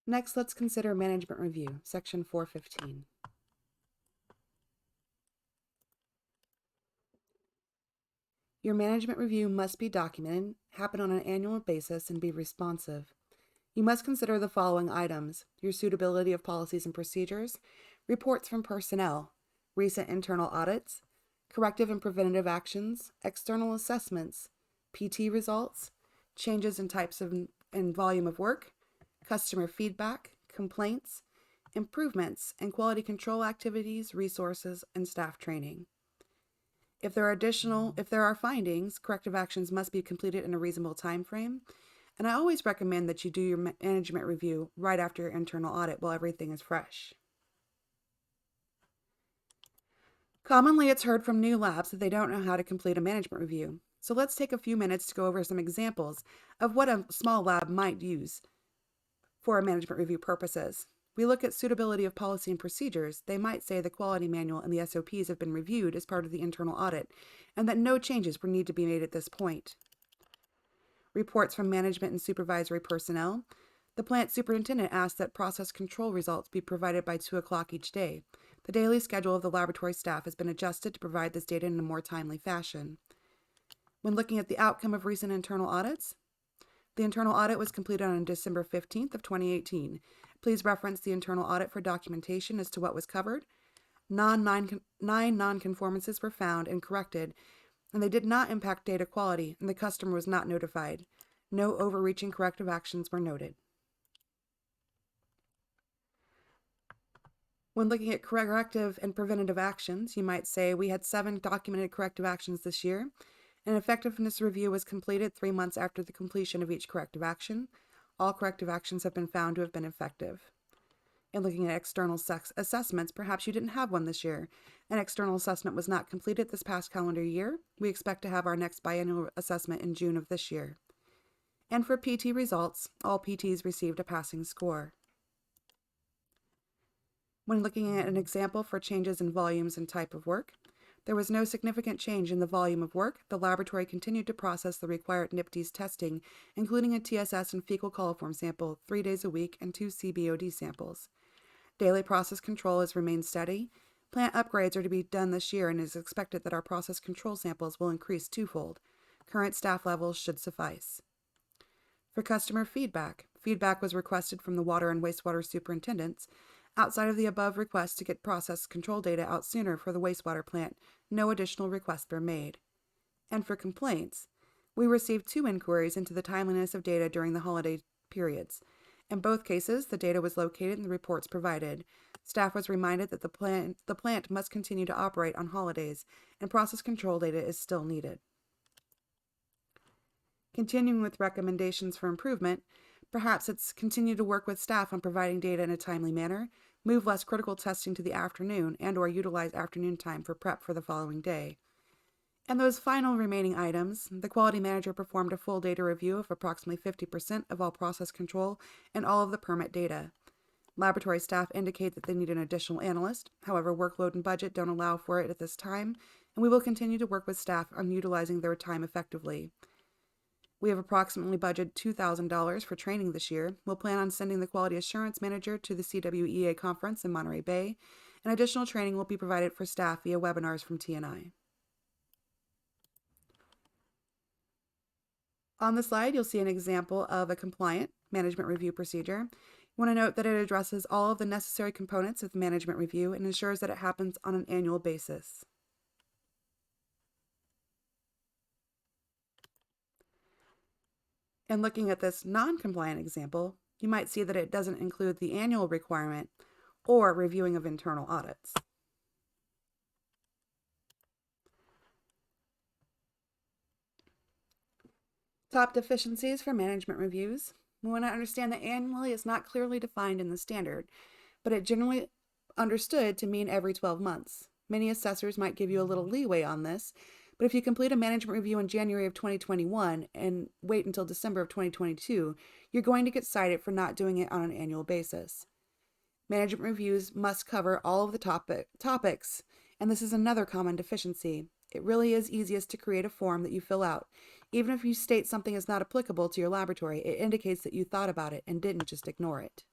Next, let's consider management review, section 415. Your management review must be documented, happen on an annual basis, and be responsive. You must consider the following items: your suitability of policies and procedures, reports from personnel, recent internal audits, corrective and preventative actions, external assessments, PT results, changes in types of and volume of work, customer feedback, complaints, improvements, and quality control activities, resources, and staff training. If there are findings, corrective actions must be completed in a reasonable time frame. And I always recommend that you do your management review right after your internal audit while everything is fresh. Commonly, it's heard from new labs that they don't know how to complete a management review. So let's take a few minutes to go over some examples of what a small lab might use for management review purposes. We look at suitability of policy and procedures. They might say the quality manual and the SOPs have been reviewed as part of the internal audit, and that no changes would need to be made at this point. Reports from management and supervisory personnel. The plant superintendent asked that process control results be provided by 2 o'clock each day. The daily schedule of the laboratory staff has been adjusted to provide this data in a more timely fashion. When looking at the outcome of recent internal audits, the internal audit was completed on December 15th of 2018. Please reference the internal audit for documentation as to what was covered. 9 non-conformances were found and corrected, and they did not impact data quality, and the customer was not notified. No overreaching corrective actions were noted. When looking at corrective and preventative actions, you might say we had 7 documented corrective actions this year. An effectiveness review was completed 3 months after the completion of each corrective action. All corrective actions have been found to have been effective. And looking at external assessments, perhaps you didn't have one this year. An external assessment was not completed this past calendar year. We expect to have our next biannual assessment in June of this year. And for PT results, all PTs received a passing score. When looking at an example for changes in volumes and type of work, there was no significant change in the volume of work. The laboratory continued to process the required NIPTs testing, including a TSS and fecal coliform sample 3 days a week and 2 CBOD samples. Daily process control has remained steady. Plant upgrades are to be done this year, and it is expected that our process control samples will increase twofold. Current staff levels should suffice. For customer feedback, feedback was requested from the water and wastewater superintendents. Outside of the above request to get process control data out sooner for the wastewater plant, no additional requests were made. And for complaints, we received 2 inquiries into the timeliness of data during the holiday periods. In both cases, the data was located and the reports provided. Staff was reminded that the plant must continue to operate on holidays, and process control data is still needed. Continuing with recommendations for improvement, perhaps it's continue to work with staff on providing data in a timely manner, move less critical testing to the afternoon, and or utilize afternoon time for prep for the following day. And those final remaining items, the quality manager performed a full data review of approximately 50% of all process control and all of the permit data. Laboratory staff indicate that they need an additional analyst. However, workload and budget don't allow for it at this time, and we will continue to work with staff on utilizing their time effectively. We have approximately budgeted $2,000 for training this year. We'll plan on sending the quality assurance manager to the CWEA conference in Monterey Bay, and additional training will be provided for staff via webinars from TNI. On the slide, you'll see an example of a compliant management review procedure. You want to note that it addresses all of the necessary components of the management review and ensures that it happens on an annual basis. And looking at this non-compliant example, you might see that it doesn't include the annual requirement or reviewing of internal audits. Top deficiencies for management reviews. We want to understand that annually is not clearly defined in the standard, but it generally understood to mean every 12 months. Many assessors might give you a little leeway on this, but if you complete a management review in January of 2021 and wait until December of 2022, you're going to get cited for not doing it on an annual basis. Management reviews must cover all of the topics, and this is another common deficiency. It really is easiest to create a form that you fill out. Even if you state something is not applicable to your laboratory, it indicates that you thought about it and didn't just ignore it.